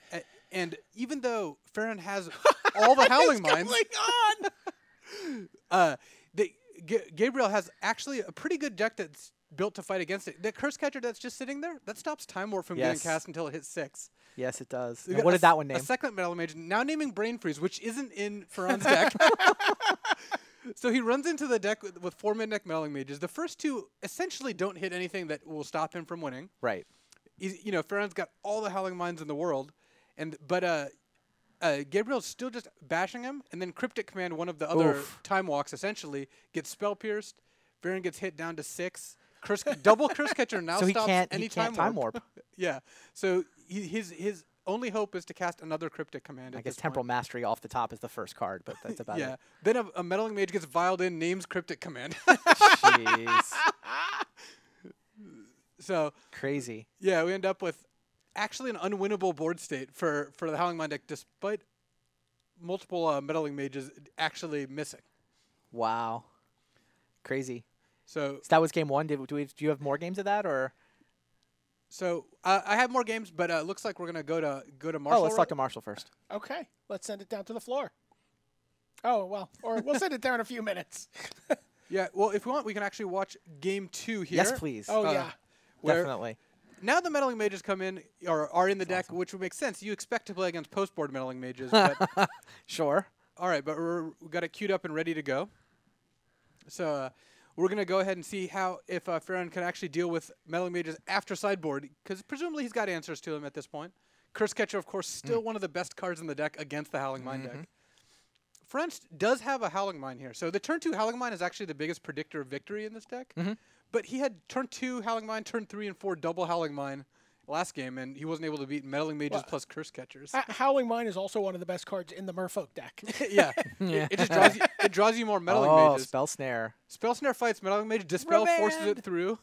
Speaker 3: And even though Ferran has all the Howling Minds, Gabriel has actually a pretty good deck that's built to fight against it. The Curse Catcher that's just sitting there, that stops Time Warp from getting cast until it hits 6.
Speaker 2: Yes, it does. And what did that one name?
Speaker 3: A second Meddling Mage, now naming Brain Freeze, which isn't in Ferran's deck. So he runs into the deck with 4 mid-deck Meddling Mages. The first 2 essentially don't hit anything that will stop him from winning.
Speaker 2: Right.
Speaker 3: Ferran's got all the Howling Minds in the world, but Gabriel's still just bashing him, and then Cryptic Command, one of the other Time Walks, essentially gets Spell Pierced. Ferran gets hit down to 6. Double Curse Catcher now stops any Time Warp. Yeah. So his only hope is to cast another Cryptic Command.
Speaker 2: I guess Temporal Mastery off the top is the first card, but that's about it.
Speaker 3: Then a Meddling Mage gets Viled in, names Cryptic Command.
Speaker 2: Jeez.
Speaker 3: So
Speaker 2: crazy.
Speaker 3: Yeah, we end up with actually an unwinnable board state for the Howling Mind deck, despite multiple Meddling Mages actually missing.
Speaker 2: Wow. Crazy.
Speaker 3: So
Speaker 2: that was game 1. Do you have more games of that, or?
Speaker 3: So I have more games, but it looks like we're gonna go to Marshall.
Speaker 2: Oh, let's talk to Marshall first.
Speaker 1: Okay, let's send it down to the floor. Oh well, or we'll send it there in a few minutes.
Speaker 3: Yeah, well, if we want, we can actually watch game 2 here.
Speaker 2: Yes, please.
Speaker 1: Oh yeah,
Speaker 2: definitely.
Speaker 3: now the meddling mages come in or are in the deck, which would make sense. You expect to play against post-board meddling mages. But
Speaker 2: Sure.
Speaker 3: all right, but we got it queued up and ready to go. So we're going to go ahead and see if Farron can actually deal with meddling mages after sideboard, because presumably he's got answers to them at this point. Curse Catcher, of course, still one of the best cards in the deck against the Howling Mine deck. French does have a Howling Mine here. So the turn 2 Howling Mine is actually the biggest predictor of victory in this deck. But he had turn 2 Howling Mine, turn 3 and 4 double Howling Mine last game, and he wasn't able to beat Meddling Mages plus Curse Catchers.
Speaker 1: Howling Mine is also one of the best cards in the Merfolk deck.
Speaker 3: Yeah. It just draws you more Meddling Mages.
Speaker 2: Spell Snare.
Speaker 3: Spell Snare fights Meddling Mage. Dispel forces it through.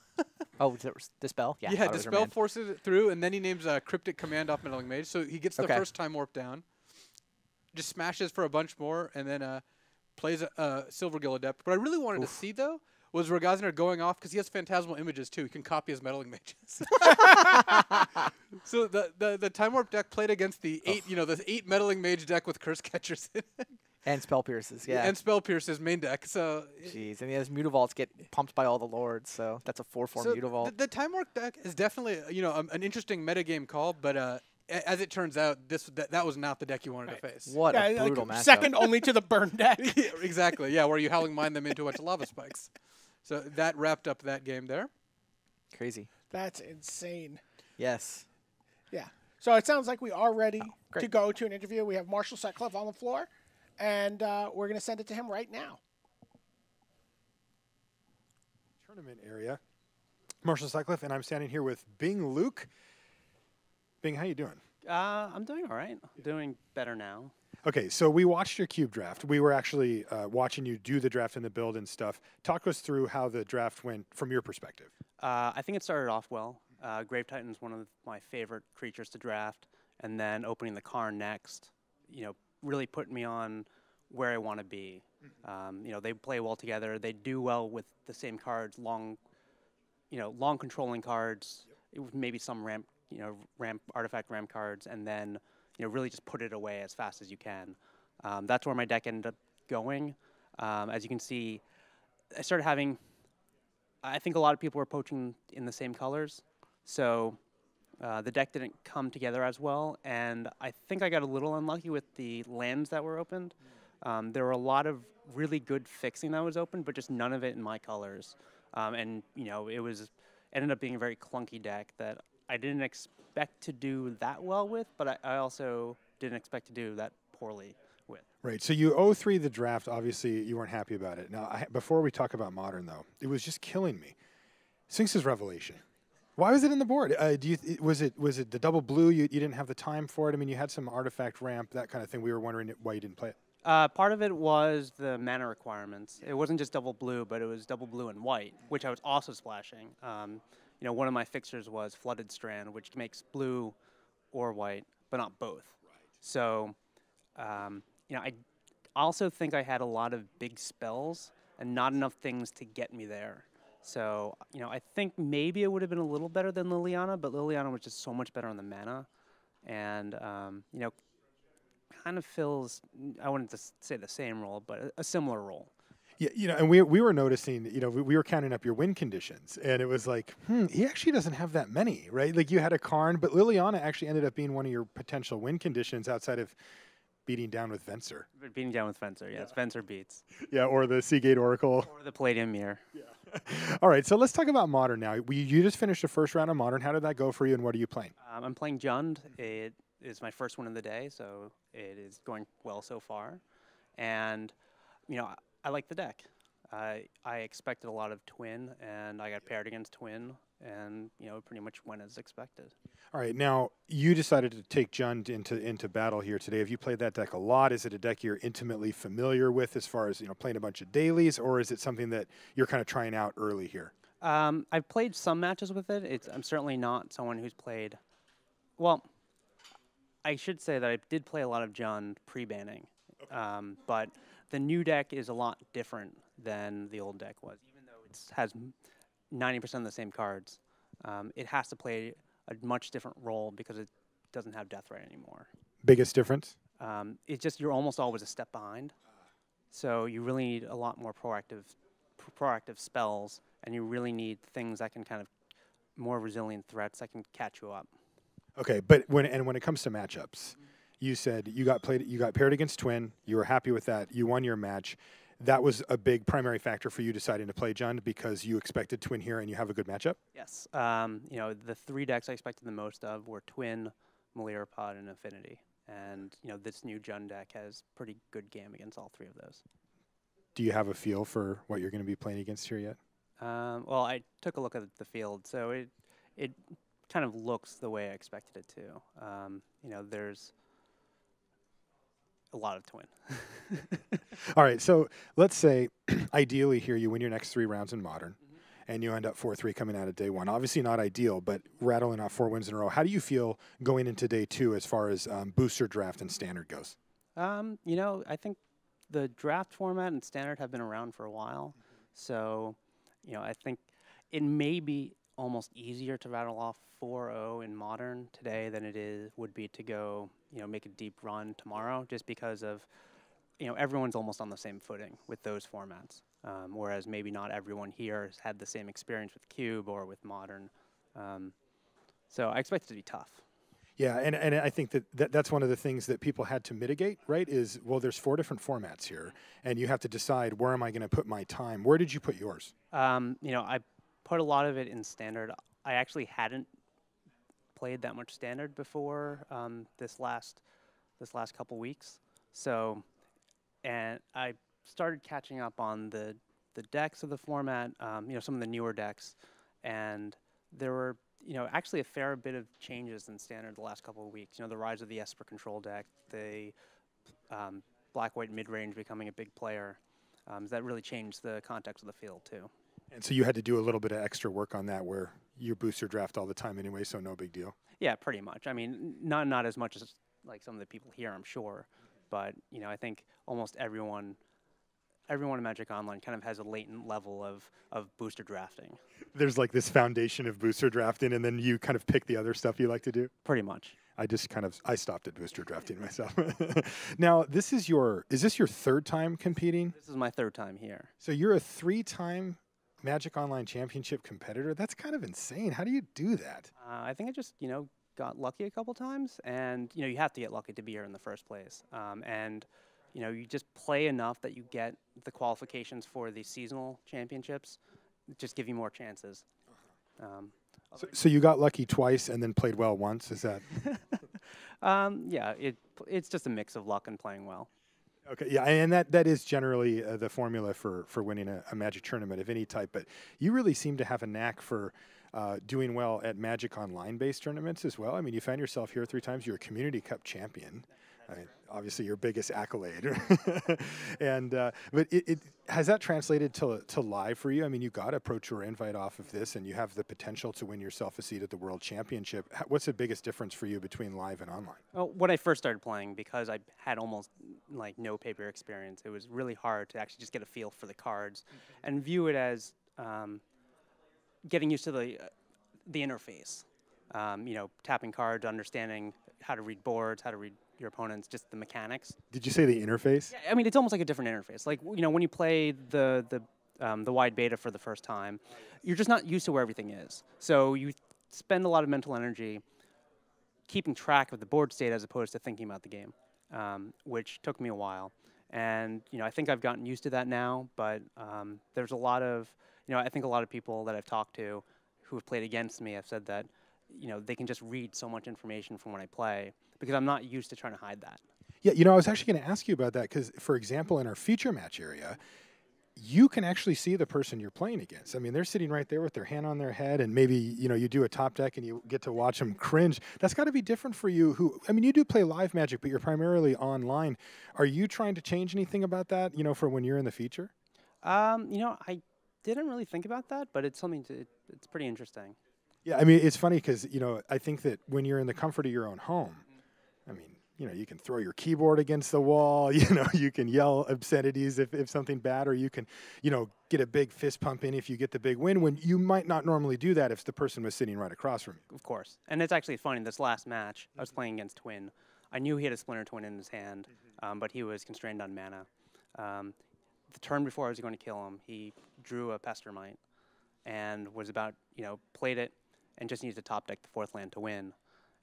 Speaker 2: Oh, Dispel?
Speaker 3: Yeah, Dispel forces it through, and then he names a Cryptic Command off Meddling Mage, so he gets the first Time Warp down. Just smashes for a bunch more, and then plays a Silvergill Adept. What I really wanted to see, though, was Rogazner going off, because he has Phantasmal Images, too. He can copy his Meddling Mages. So the Time Warp deck played against the 8 Meddling Mage deck with Curse Catchers in it.
Speaker 2: And Spell Pierces, yeah.
Speaker 3: And Spell Pierce's main deck. So
Speaker 2: jeez, and his Mutavaults get pumped by all the lords, so that's a 4/4 Mutavault.
Speaker 3: The Time Warp deck is definitely an interesting metagame call, but as it turns out, that was not the deck you wanted to face.
Speaker 2: What a brutal matchup.
Speaker 1: Second only to the Burn deck.
Speaker 3: Yeah, exactly, yeah, where you Howling Mine them into a bunch of Lava Spikes. So that wrapped up that game there.
Speaker 2: Crazy.
Speaker 1: That's insane.
Speaker 2: Yes.
Speaker 1: Yeah. So it sounds like we are ready to go to an interview. We have Marshall Sutcliffe on the floor, and we're going to send it to him right now.
Speaker 4: Tournament area. Marshall Sutcliffe, and I'm standing here with Bing Luke. Bing, how you doing?
Speaker 5: I'm doing all right. Doing better now.
Speaker 4: Okay, so we watched your cube draft. We were actually watching you do the draft and the build and stuff. Talk us through how the draft went from your perspective.
Speaker 5: I think it started off well. Grave Titan's one of my favorite creatures to draft, and then opening the Karn next, really put me on where I want to be. They play well together. They do well with the same cards, long controlling cards, maybe some ramp artifact ramp cards, and then really just put it away as fast as you can. That's where my deck ended up going. As you can see, I started having, I think a lot of people were poaching in the same colors, so the deck didn't come together as well, and I think I got a little unlucky with the lands that were opened. There were a lot of really good fixing that was opened, but just none of it in my colors. And it ended up being a very clunky deck that I didn't expect to do that well with, but I also didn't expect to do that poorly with.
Speaker 4: Right, so you 0-3 the draft. Obviously, you weren't happy about it. Now, before we talk about Modern, though, it was just killing me. Sphinx's Revelation. Why was it in the board? Was it the double blue? You didn't have the time for it? I mean, you had some artifact ramp, that kind of thing. We were wondering why you didn't play it.
Speaker 5: Part of it was the mana requirements. It wasn't just double blue, but it was double blue and white, which I was also splashing. One of my fixtures was Flooded Strand, which makes blue or white, but not both. Right. So, I also think I had a lot of big spells and not enough things to get me there. So, I think maybe it would have been a little better than Liliana, but Liliana was just so much better on the mana. And, kind of fills, I wouldn't say the same role, but a similar role.
Speaker 4: Yeah, and we were noticing, we were counting up your win conditions, and it was like, he actually doesn't have that many, right? Like you had a Karn, but Liliana actually ended up being one of your potential win conditions outside of beating down with Venser.
Speaker 5: Beating down with Venser, yes. Yeah. Venser beats.
Speaker 4: Yeah, or the Seagate Oracle.
Speaker 5: Or the Palladium Mirror.
Speaker 4: Yeah. All right, so let's talk about Modern now. You just finished the first round of Modern. How did that go for you, and what are you playing?
Speaker 5: I'm playing Jund. It is my first one of the day, so it is going well so far. And, I like the deck. I expected a lot of Twin, and I got paired against Twin, and it pretty much went as expected.
Speaker 4: All right, now you decided to take Jund into battle here today. Have you played that deck a lot? Is it a deck you're intimately familiar with as far as playing a bunch of dailies, or is it something that you're kind of trying out early here?
Speaker 5: I've played some matches with it. I'm certainly not someone who's played. Well, I should say that I did play a lot of Jund pre-banning, but the new deck is a lot different than the old deck was. Even though it has 90% of the same cards, it has to play a much different role because it doesn't have Deathrite anymore.
Speaker 4: Biggest difference?
Speaker 5: It's just you're almost always a step behind. So you really need a lot more proactive spells, and you really need things that can kind of more resilient threats that can catch you up.
Speaker 4: Okay, but when it comes to matchups, you said you got paired against Twin. You were happy with that. You won your match. That was a big primary factor for you deciding to play Jund because you expected Twin here and you have a good matchup?
Speaker 5: Yes. The 3 decks I expected the most of were Twin, Melirpod, and Affinity. And, this new Jund deck has pretty good game against all 3 of those.
Speaker 4: Do you have a feel for what you're going to be playing against here yet?
Speaker 5: Well, I took a look at the field, so it kind of looks the way I expected it to. There's a lot of Twin.
Speaker 4: All right, so let's say, ideally here, you win your next 3 rounds in Modern, and you end up 4-3 coming out of day 1. Obviously not ideal, but rattling off 4 wins in a row. How do you feel going into day 2 as far as booster draft and standard goes?
Speaker 5: I think the draft format and standard have been around for a while, so I think it may be almost easier to rattle off 4-0 in Modern today than it would be to go make a deep run tomorrow, just because of everyone's almost on the same footing with those formats, whereas maybe not everyone here has had the same experience with Cube or with Modern, so I expect it to be tough.
Speaker 4: Yeah, and I think that's one of the things that people had to mitigate, right, is, well, there's 4 different formats here, and you have to decide, where am I going to put my time? Where did you put yours?
Speaker 5: I put a lot of it in standard. I actually hadn't played that much standard before this last couple weeks, and I started catching up on the decks of the format, some of the newer decks, and there were actually a fair bit of changes in standard the last couple of weeks. The rise of the Esper control deck, the black-white mid-range becoming a big player. That really changed the context of the field, too.
Speaker 4: And so you had to do a little bit of extra work on that where you booster draft all the time anyway, so no big deal.
Speaker 5: Yeah, pretty much. I mean, not as much as like some of the people here, I'm sure. But, I think almost everyone in Magic Online kind of has a latent level of booster drafting.
Speaker 4: There's like this foundation of booster drafting, and then you kind of pick the other stuff you like to do?
Speaker 5: Pretty much.
Speaker 4: I stopped at booster drafting myself. Now, is this your 3rd time competing?
Speaker 5: This is my 3rd time here.
Speaker 4: So you're a 3-time Magic Online Championship competitor? That's kind of insane. How do you do that?
Speaker 5: I think I just, got lucky a couple times, and, you have to get lucky to be here in the first place. And you just play enough that you get the qualifications for the seasonal championships, just give you more chances.
Speaker 4: So you got lucky twice and then played well once, is that?
Speaker 5: Yeah, it's just a mix of luck and playing well.
Speaker 4: Okay, yeah, and that is generally the formula for winning a Magic tournament of any type, but you really seem to have a knack for doing well at Magic Online-based tournaments as well. I mean, you found yourself here 3 times. You're a Community Cup champion. I mean, obviously your biggest accolade. And but it has that translated to live for you? I mean, you got a Pro Tour invite off of this, and you have the potential to win yourself a seat at the World Championship. What's the biggest difference for you between live and online?
Speaker 5: Well, when I first started playing, because I had almost like no paper experience, it was really hard to actually just get a feel for the cards and view it as getting used to the interface. Tapping cards, understanding how to read boards, how to read your opponents, just the mechanics.
Speaker 4: Did you say the interface?
Speaker 5: Yeah, I mean, it's almost like a different interface. Like, when you play the wide beta for the first time, you're just not used to where everything is. So you spend a lot of mental energy keeping track of the board state as opposed to thinking about the game, which took me a while. And, I think I've gotten used to that now, but there's a lot of, I think a lot of people that I've talked to who have played against me have said that, they can just read so much information from when I play because I'm not used to trying to hide that.
Speaker 4: Yeah, I was actually going to ask you about that because, for example, in our feature match area, you can actually see the person you're playing against. I mean, they're sitting right there with their hand on their head, and maybe, you do a top deck and you get to watch them cringe. That's got to be different for you you do play live Magic, but you're primarily online. Are you trying to change anything about that, for when you're in the feature?
Speaker 5: I didn't really think about that, but it's something it's pretty interesting.
Speaker 4: Yeah, I mean, it's funny because, I think that when you're in the comfort of your own home, I mean, you can throw your keyboard against the wall, you can yell obscenities if something bad, or you can, get a big fist pump in if you get the big win, when you might not normally do that if the person was sitting right across from you.
Speaker 5: Of course. And it's actually funny, this last match, I was playing against Twin. I knew he had a Splinter Twin in his hand, but he was constrained on mana. The turn before I was going to kill him, he drew a Pestermite and was about, played it, and just needs to top deck the 4th land to win.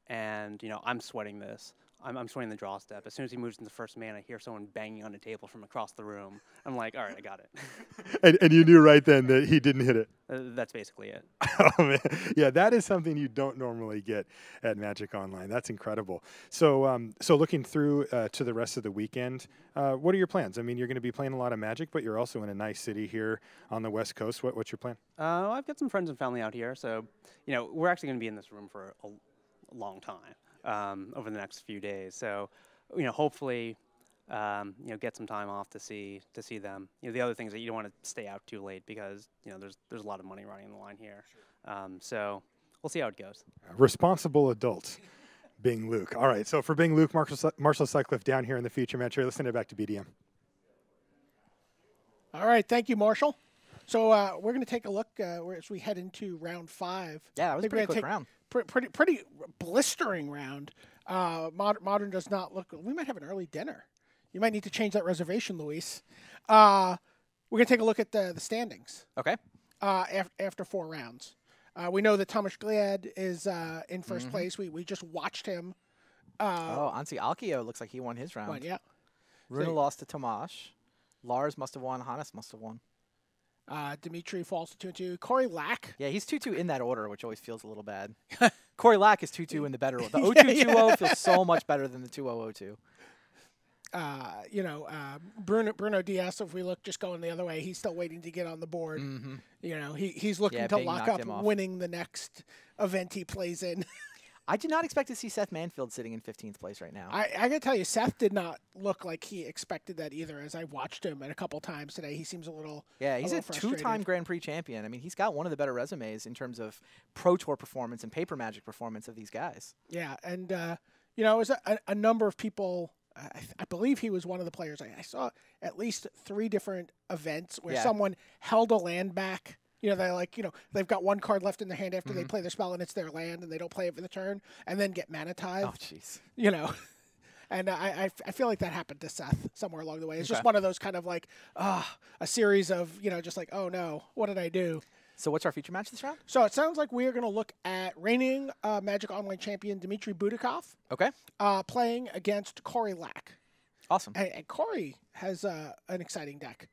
Speaker 5: And, I'm sweating this. I'm sweating the draw step. As soon as he moves into first man, I hear someone banging on a table from across the room. I'm like, all right, I got
Speaker 4: it. and you knew right then that he didn't hit it.
Speaker 5: That's basically it.
Speaker 4: Oh, man. Yeah, that is something you don't normally get at Magic Online. That's incredible. So so looking through to the rest of the weekend, what are your plans? I mean, you're going to be playing a lot of Magic, but you're also in a nice city here on the West Coast. What's your plan?
Speaker 5: I've got some friends and family out here, so, we're actually going to be in this room for a long time over the next few days. So, hopefully, get some time off to see them. The other thing is that you don't want to stay out too late because there's a lot of money running on the line here. So we'll see how it goes.
Speaker 4: Responsible adult, Bing Luke. All right. So for Bing Luke, Marshall Sutcliffe down here in the feature match here. Let's send it back to BDM.
Speaker 1: All right. Thank you, Marshall. So we're going to take a look as we head into round 5.
Speaker 2: Yeah, that was a pretty quick round.
Speaker 1: Pretty blistering round. Modern does not look. We might have an early dinner. You might need to change that reservation, Luis. We're going to take a look at the standings.
Speaker 2: Okay.
Speaker 1: After 4 rounds, we know that Tamas Glied is in first place. We just watched him.
Speaker 2: Ansi Alkio looks like he won his round.
Speaker 1: Yeah.
Speaker 2: Rune lost to Tomasz. Lars must have won. Hannes must have won.
Speaker 1: Dimitri falls to 2-2. Corey Lack.
Speaker 2: Yeah, he's 2-2 in that order, which always feels a little bad. Corey Lack is 2-2 in the better order. The 0-2-2-0 feels so much better than the 2-0-0-2.
Speaker 1: Bruno Diaz, if we look just going the other way, he's still waiting to get on the board. He's looking to lock up winning the next event he plays in.
Speaker 2: I did not expect to see Seth Manfield sitting in 15th place right now.
Speaker 1: I got to tell you, Seth did not look like he expected that either. As I watched him a couple times today, he seems a little
Speaker 2: he's a 2-time Grand Prix champion. I mean, he's got one of the better resumes in terms of Pro Tour performance and Paper Magic performance of these guys.
Speaker 1: Yeah, and it was a number of people. I believe he was one of the players. I saw at least 3 different events where someone held a land back. They've got 1 card left in their hand after they play their spell and it's their land and they don't play it for the turn and then get mana tithe.
Speaker 2: Oh, jeez.
Speaker 1: And I feel like that happened to Seth somewhere along the way. It's just one of those kind of like, a series of, just like, oh no, what did I do?
Speaker 2: So what's our feature match this round?
Speaker 1: So it sounds like we are going to look at reigning Magic Online champion Dmitry Budikov.
Speaker 2: Okay.
Speaker 1: Playing against Corey Lack.
Speaker 2: Awesome.
Speaker 1: And Corey has an exciting deck.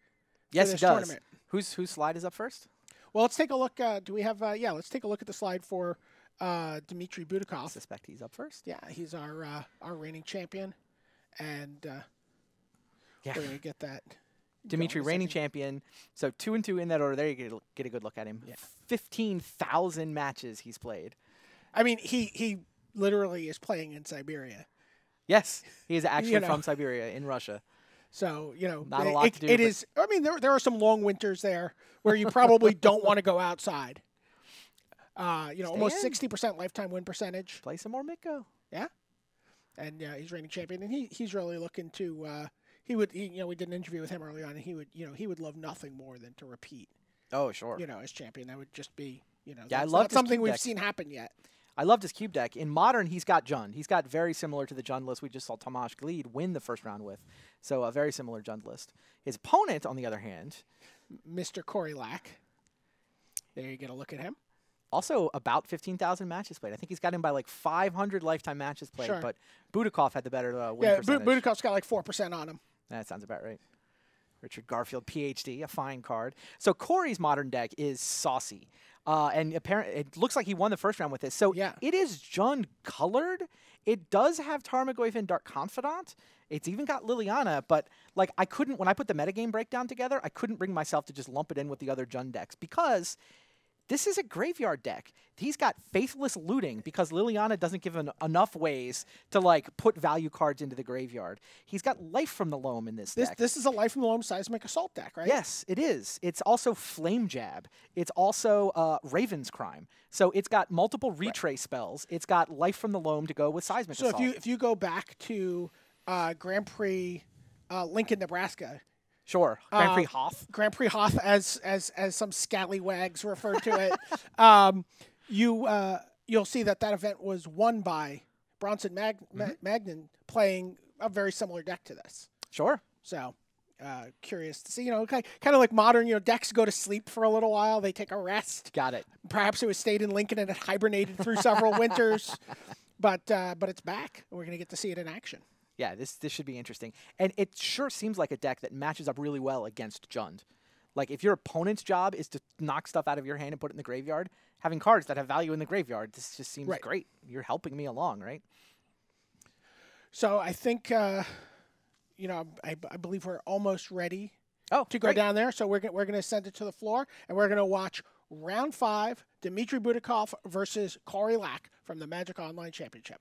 Speaker 2: Yes, he does.
Speaker 1: Tournament.
Speaker 2: Whose slide is up first?
Speaker 1: Well, let's take a look. Do we have? Let's take a look at the slide for Dmitry Budikov.
Speaker 2: I suspect he's up first.
Speaker 1: Yeah, he's our reigning champion, and we're gonna get that.
Speaker 2: Dmitry, reigning champion. So 2-2 in that order. There you get a good look at him. Yeah. 15,000 matches he's played.
Speaker 1: I mean, he literally is playing in Siberia.
Speaker 2: Yes, he is actually from Siberia in Russia.
Speaker 1: So,
Speaker 2: not a lot to do.
Speaker 1: It is. I mean, there are some long winters there where you probably don't want to go outside. Almost 60% lifetime win percentage.
Speaker 2: Play some more Mikko.
Speaker 1: Yeah, and he's reigning champion, and he's really looking to. We did an interview with him early on, and he would love nothing more than to repeat.
Speaker 2: Oh, sure.
Speaker 1: As champion, that would just be.
Speaker 2: I love
Speaker 1: not something we've seen happen yet.
Speaker 2: I loved his cube deck. In Modern, he's got Jund. He's got very similar to the Jund list we just saw Tamas Glied win the first round with. So a very similar Jund list. His opponent, on the other hand,
Speaker 1: Mr. Corey Lack. There you get a look at him.
Speaker 2: Also about 15,000 matches played. I think he's got him by like 500 lifetime matches played. Sure. But Budikov had the better win percentage.
Speaker 1: Budikov's got like 4% on him.
Speaker 2: That sounds about right. Richard Garfield, PhD, a fine card. So Corey's Modern deck is saucy. And apparently, it looks like he won the first round with this. So it is Jund colored. It does have Tarmogoyf and Dark Confidant. It's even got Liliana, but like when I put the metagame breakdown together, I couldn't bring myself to just lump it in with the other Jund decks because this is a graveyard deck. He's got Faithless Looting because Liliana doesn't give him enough ways to like put value cards into the graveyard. He's got Life from the Loam in this deck.
Speaker 1: This is a Life from the Loam Seismic Assault deck, right?
Speaker 2: Yes, it is. It's also Flame Jab. It's also Raven's Crime. So it's got multiple retrace spells. It's got Life from the Loam to go with Seismic Assault.
Speaker 1: So if you go back to Grand Prix Lincoln, Nebraska.
Speaker 2: Sure. Grand Prix Hoth.
Speaker 1: Grand Prix Hoth, as some scallywags referred to it. You'll see that event was won by Bronson Magnan playing a very similar deck to this.
Speaker 2: Sure.
Speaker 1: So, curious to see. Kind of like Modern. Decks go to sleep for a little while. They take a rest.
Speaker 2: Got it.
Speaker 1: Perhaps it was stayed in Lincoln and it hibernated through several winters, but it's back. And we're going to get to see it in action.
Speaker 2: Yeah, this should be interesting. And it sure seems like a deck that matches up really well against Jund. Like, if your opponent's job is to knock stuff out of your hand and put it in the graveyard, having cards that have value in the graveyard, this just seems great. You're helping me along, right?
Speaker 1: So I think, I believe we're almost ready to go
Speaker 2: great.
Speaker 1: down there. So we're going to send it to the floor, and we're going to watch Round 5, Dmitry Budikov versus Corey Lack from the Magic Online Championship.